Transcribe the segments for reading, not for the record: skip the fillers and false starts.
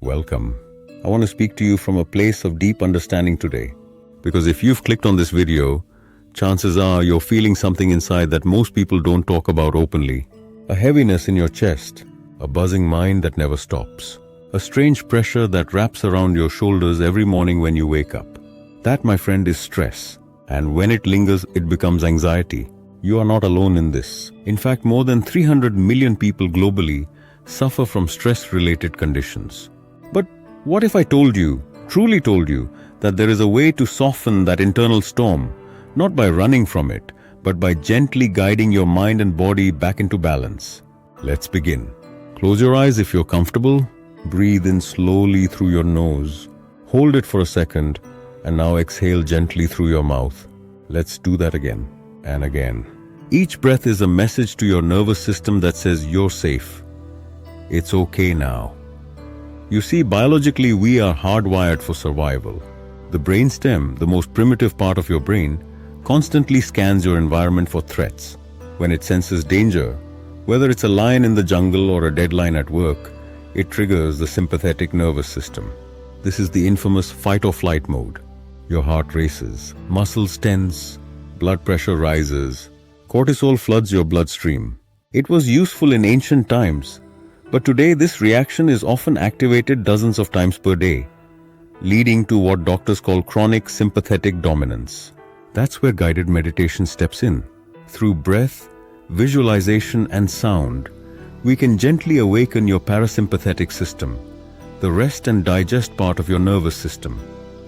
Welcome. I want to speak to you from a place of deep understanding today. Because if you've clicked on this video, chances are you're feeling something inside that most people don't talk about openly. A heaviness in your chest, a buzzing mind that never stops, a strange pressure that wraps around your shoulders every morning when you wake up. That, my friend, is stress. And when it lingers, it becomes anxiety. You are not alone in this. In fact, more than 300 million people globally suffer from stress-related conditions. But what if I told you, truly told you, that there is a way to soften that internal storm, not by running from it, but by gently guiding your mind and body back into balance? Let's begin. Close your eyes if you're comfortable. Breathe in slowly through your nose. Hold it for a second, and now exhale gently through your mouth. Let's do that again and again. Each breath is a message to your nervous system that says you're safe. It's okay now. You see, biologically, we are hardwired for survival. The brainstem, the most primitive part of your brain, constantly scans your environment for threats. When it senses danger, whether it's a lion in the jungle or a deadline at work, it triggers the sympathetic nervous system. This is the infamous fight or flight mode. Your heart races, muscles tense, blood pressure rises, cortisol floods your bloodstream. It was useful in ancient times, but today this reaction is often activated dozens of times per day, leading to what doctors call chronic sympathetic dominance. That's where guided meditation steps in. Through breath, visualization, and sound, we can gently awaken your parasympathetic system, the rest and digest part of your nervous system.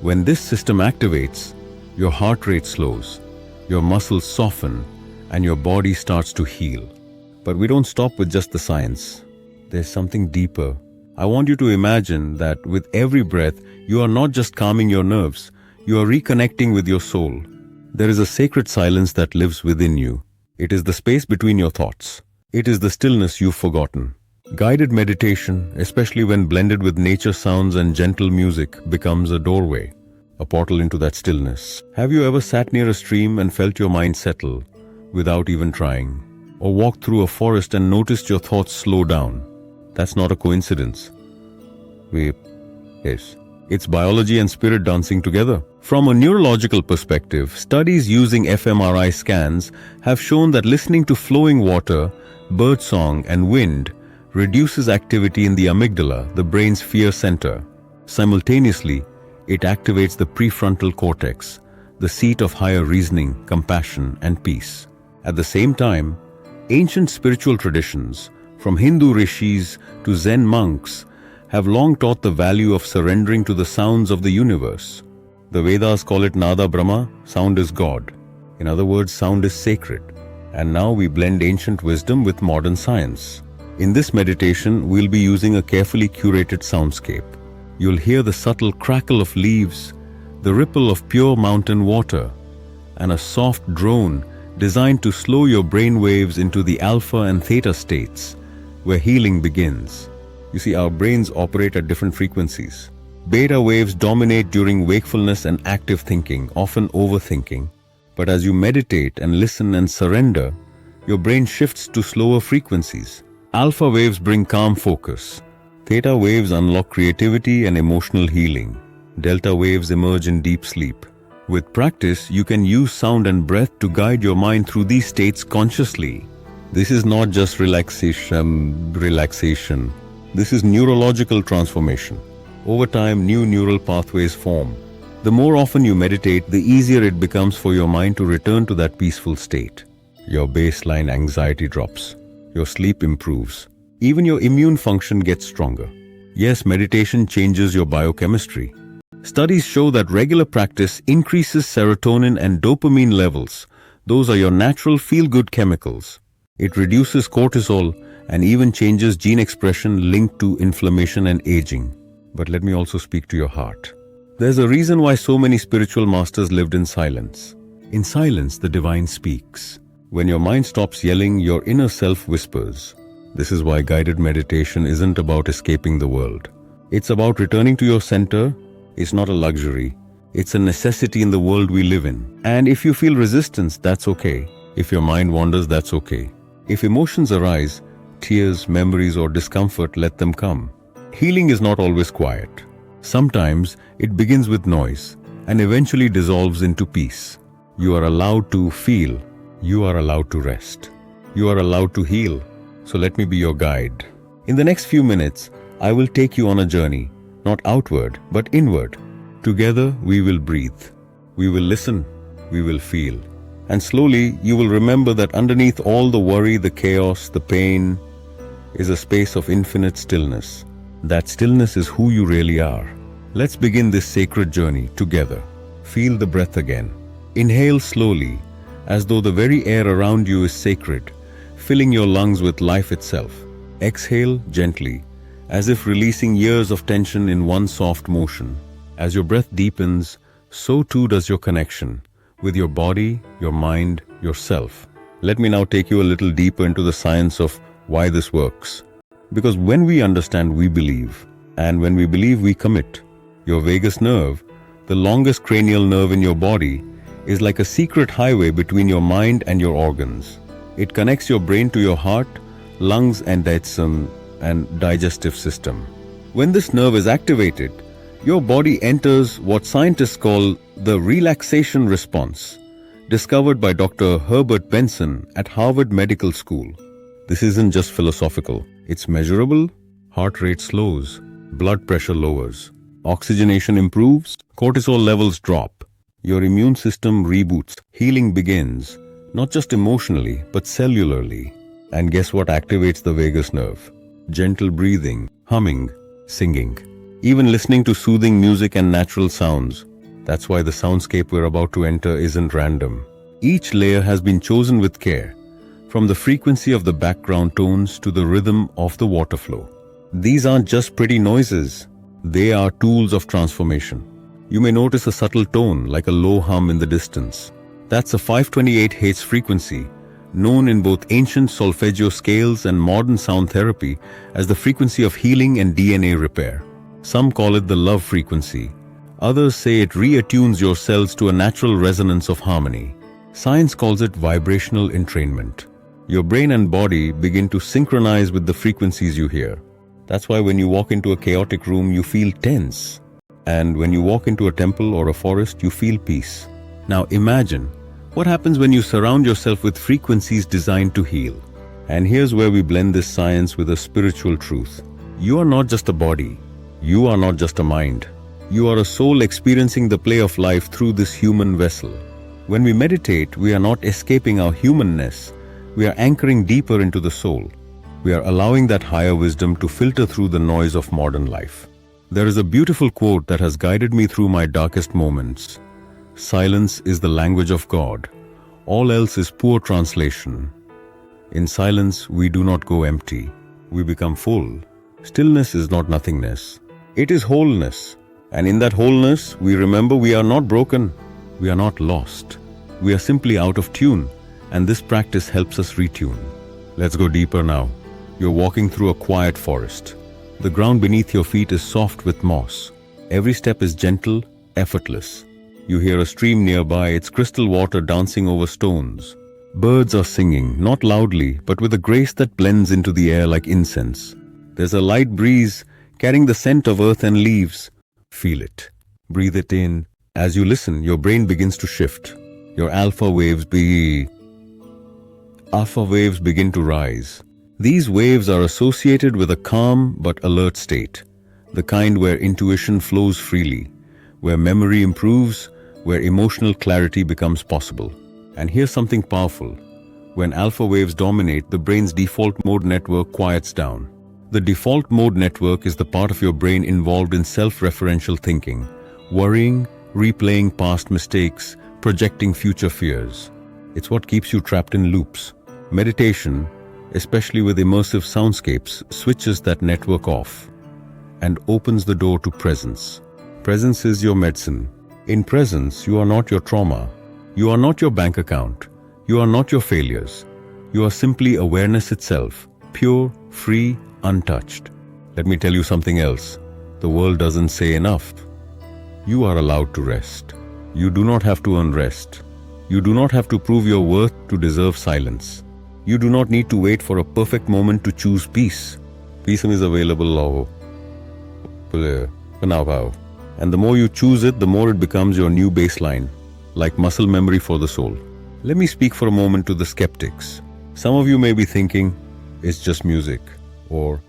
When this system activates, your heart rate slows, your muscles soften, and your body starts to heal. But we don't stop with just the science. There's something deeper. I want you to imagine that with every breath, you are not just calming your nerves, you are reconnecting with your soul. There is a sacred silence that lives within you. It is the space between your thoughts. It is the stillness you've forgotten. Guided meditation, especially when blended with nature sounds and gentle music, becomes a doorway, a portal into that stillness. Have you ever sat near a stream and felt your mind settle without even trying? Or walked through a forest and noticed your thoughts slow down? That's not a coincidence. Yes. It's biology and spirit dancing together. From a neurological perspective, studies using fMRI scans have shown that listening to flowing water, birdsong, and wind reduces activity in the amygdala, the brain's fear center. Simultaneously, it activates the prefrontal cortex, the seat of higher reasoning, compassion, and peace. At the same time, ancient spiritual traditions, from Hindu rishis to Zen monks, have long taught the value of surrendering to the sounds of the universe. The Vedas call it Nada Brahma, sound is God. In other words, sound is sacred. And now we blend ancient wisdom with modern science. In this meditation, we'll be using a carefully curated soundscape. You'll hear the subtle crackle of leaves, the ripple of pure mountain water, and a soft drone designed to slow your brain waves into the alpha and theta states, where healing begins. You see, our brains operate at different frequencies. Beta waves dominate during wakefulness and active thinking, often overthinking. But as you meditate and listen and surrender, your brain shifts to slower frequencies. Alpha waves bring calm focus. Theta waves unlock creativity and emotional healing. Delta waves emerge in deep sleep. With practice, you can use sound and breath to guide your mind through these states consciously. This is not just relaxation. This is neurological transformation. Over time, new neural pathways form. The more often you meditate, the easier it becomes for your mind to return to that peaceful state. Your baseline anxiety drops. Your sleep improves. Even your immune function gets stronger. Yes, meditation changes your biochemistry. Studies show that regular practice increases serotonin and dopamine levels. Those are your natural feel-good chemicals. It reduces cortisol and even changes gene expression linked to inflammation and aging. But let me also speak to your heart. There's a reason why so many spiritual masters lived in silence. In silence, the divine speaks. When your mind stops yelling, your inner self whispers. This is why guided meditation isn't about escaping the world. It's about returning to your center. It's not a luxury. It's a necessity in the world we live in. And if you feel resistance, that's okay. If your mind wanders, that's okay. If emotions arise, tears, memories, or discomfort, let them come. healing is not always quiet. Sometimes it begins with noise and eventually dissolves into peace. You are allowed to feel. You are allowed to rest. You are allowed to heal. So let me be your guide. In the next few minutes, I will take you on a journey, not outward, but inward. Together, we will breathe. We will listen. We will feel. And slowly, you will remember that underneath all the worry, the chaos, the pain, is a space of infinite stillness. That stillness is who you really are. Let's begin this sacred journey together. Feel the breath again. Inhale slowly, as though the very air around you is sacred, filling your lungs with life itself. Exhale gently, as if releasing years of tension in one soft motion. As your breath deepens, so too does your connection with your body, your mind, yourself. Let me now take you a little deeper into the science of why this works. Because when we understand, we believe. And when we believe, we commit. Your vagus nerve, the longest cranial nerve in your body, is like a secret highway between your mind and your organs. It connects your brain to your heart, lungs and digestive system. When this nerve is activated, your body enters what scientists call the relaxation response, discovered by Dr. Herbert Benson at Harvard Medical School. This isn't just philosophical. It's measurable. Heart rate slows, blood pressure lowers, oxygenation improves, cortisol levels drop. Your immune system reboots. Healing begins, not just emotionally, but cellularly. And guess what activates the vagus nerve? Gentle breathing, humming, singing. Even listening to soothing music and natural sounds. That's why the soundscape we're about to enter isn't random. Each layer has been chosen with care, from the frequency of the background tones to the rhythm of the water flow. These aren't just pretty noises. They are tools of transformation. You may notice a subtle tone, like a low hum in the distance. That's a 528 Hz frequency, known in both ancient solfeggio scales and modern sound therapy as the frequency of healing and DNA repair. Some call it the love frequency. Others say it reattunes your cells to a natural resonance of harmony. Science calls it vibrational entrainment. Your brain and body begin to synchronize with the frequencies you hear. That's why when you walk into a chaotic room, you feel tense. And when you walk into a temple or a forest, you feel peace. Now imagine what happens when you surround yourself with frequencies designed to heal. And here's where we blend this science with a spiritual truth. You are not just a body. You are not just a mind. You are a soul experiencing the play of life through this human vessel. When we meditate, we are not escaping our humanness. We are anchoring deeper into the soul. We are allowing that higher wisdom to filter through the noise of modern life. There is a beautiful quote that has guided me through my darkest moments. Silence is the language of God. All else is poor translation. In silence, we do not go empty. We become full. Stillness is not nothingness. It is wholeness. And in that wholeness, we remember we are not broken. We are not lost. We are simply out of tune. And this practice helps us retune. Let's go deeper now. You're walking through a quiet forest. The ground beneath your feet is soft with moss. Every step is gentle, effortless. You hear a stream nearby, its crystal water dancing over stones. Birds are singing, not loudly, but with a grace that blends into the air like incense. There's a light breeze carrying the scent of earth and leaves. Feel it. Breathe it in. As you listen, your brain begins to shift. Your alpha waves begin to rise. These waves are associated with a calm but alert state, the kind where intuition flows freely, where memory improves, where emotional clarity becomes possible. And here's something powerful. When alpha waves dominate, the brain's default mode network quiets down. The default mode network is the part of your brain involved in self-referential thinking, worrying, replaying past mistakes, projecting future fears. It's what keeps you trapped in loops. Meditation, especially with immersive soundscapes, switches that network off and opens the door to presence. Presence is your medicine. In presence, you are not your trauma. You are not your bank account. You are not your failures. You are simply awareness itself, pure, free, untouched. Let me tell you something else. The world doesn't say enough. You are allowed to rest. You do not have to unrest. You do not have to prove your worth to deserve silence. You do not need to wait for a perfect moment to choose peace. Peace is available. And the more you choose it, the more it becomes your new baseline, like muscle memory for the soul. Let me speak for a moment to the skeptics. Some of you may be thinking, it's just music, or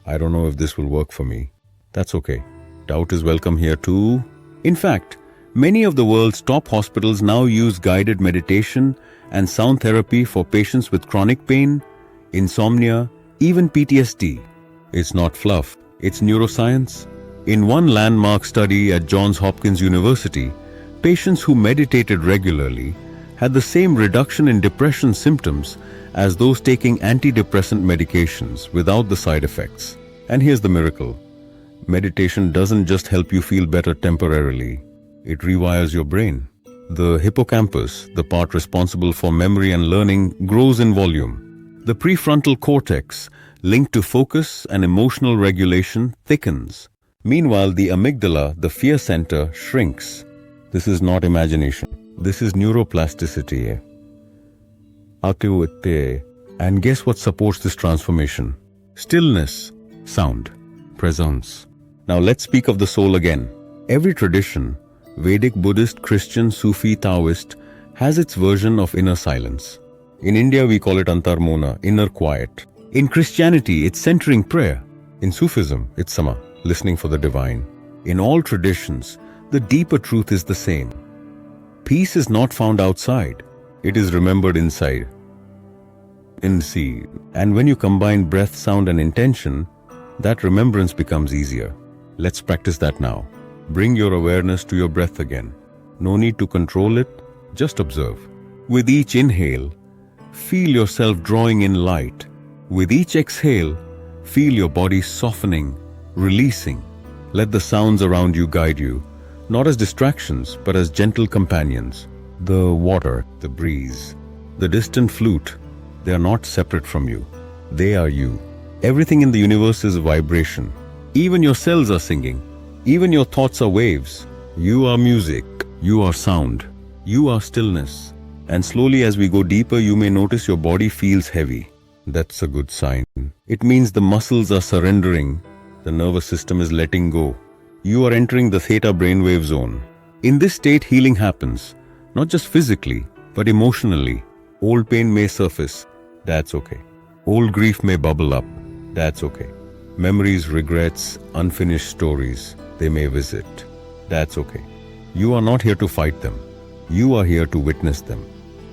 I don't know if this will work for me. That's okay. Doubt is welcome here too. In fact, many of the world's top hospitals now use guided meditation and sound therapy for patients with chronic pain, insomnia, even PTSD. It's not fluff, it's neuroscience. In one landmark study at Johns Hopkins University, patients who meditated regularly had the same reduction in depression symptoms as those taking antidepressant medications without the side effects. And here's the miracle. Meditation doesn't just help you feel better temporarily, it rewires your brain. The hippocampus, the part responsible for memory and learning, grows in volume. The prefrontal cortex, linked to focus and emotional regulation, thickens. Meanwhile, the amygdala, the fear center, shrinks. This is not imagination. This is neuroplasticity. And guess what supports this transformation? Stillness, sound, presence. Now let's speak of the soul again. Every tradition, Vedic, Buddhist, Christian, Sufi, Taoist, has its version of inner silence. In India, we call it antarmona, inner quiet. In Christianity, it's centering prayer. In Sufism, it's sama, listening for the divine. In all traditions, the deeper truth is the same. Peace is not found outside. It is remembered inside. And when you combine breath, sound, and intention, that remembrance becomes easier. Let's practice that now. Bring your awareness to your breath again. No need to control it, just observe. With each inhale, feel yourself drawing in light. With each exhale, feel your body softening, releasing. Let the sounds around you guide you, not as distractions, but as gentle companions. The water, the breeze, the distant flute, they are not separate from you. They are you. Everything in the universe is a vibration. Even your cells are singing. Even your thoughts are waves. You are music. You are sound. You are stillness. And slowly as we go deeper, you may notice your body feels heavy. That's a good sign. It means the muscles are surrendering. The nervous system is letting go. You are entering the theta brainwave zone. In this state, healing happens. Not just physically, but emotionally. Old pain may surface. That's okay. Old grief may bubble up. That's okay. Memories, regrets, unfinished stories, they may visit. That's okay. You are not here to fight them. You are here to witness them.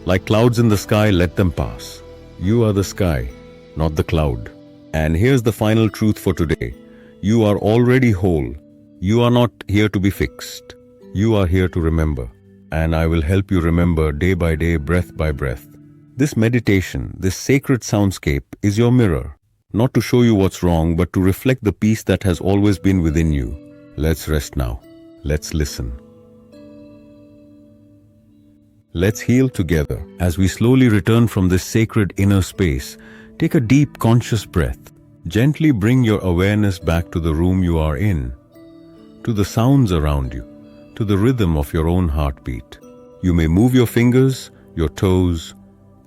Like clouds in the sky, let them pass. You are the sky, not the cloud. And here's the final truth for today. You are already whole. You are not here to be fixed. You are here to remember. And I will help you remember day by day, breath by breath. This meditation, this sacred soundscape is your mirror. Not to show you what's wrong, but to reflect the peace that has always been within you. Let's rest now. Let's listen. Let's heal together. As we slowly return from this sacred inner space, take a deep, conscious breath. Gently bring your awareness back to the room you are in, to the sounds around you, to the rhythm of your own heartbeat. You may move your fingers, your toes,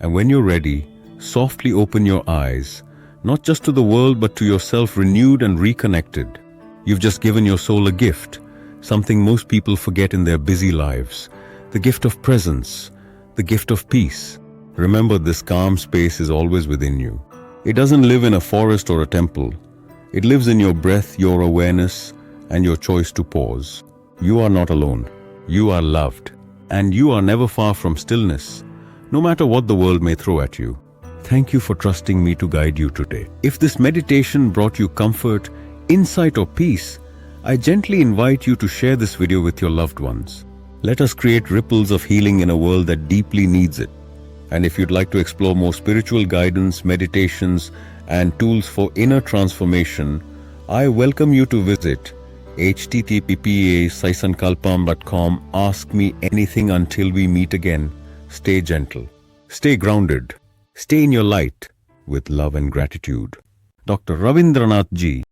and when you're ready, softly open your eyes, not just to the world, but to yourself, renewed and reconnected. You've just given your soul a gift, something most people forget in their busy lives. The gift of presence, the gift of peace. Remember, this calm space is always within you. It doesn't live in a forest or a temple. It lives in your breath, your awareness, and your choice to pause. You are not alone. You are loved. And you are never far from stillness, no matter what the world may throw at you. Thank you for trusting me to guide you today. If this meditation brought you comfort, insight, or peace, I gently invite you to share this video with your loved ones. Let us create ripples of healing in a world that deeply needs it. And if you'd like to explore more spiritual guidance, meditations, and tools for inner transformation, I welcome you to visit https://saisankalpam.com. Ask me anything until we meet again. Stay gentle. Stay grounded. Stay in your light with love and gratitude. Dr. Ravindranath G.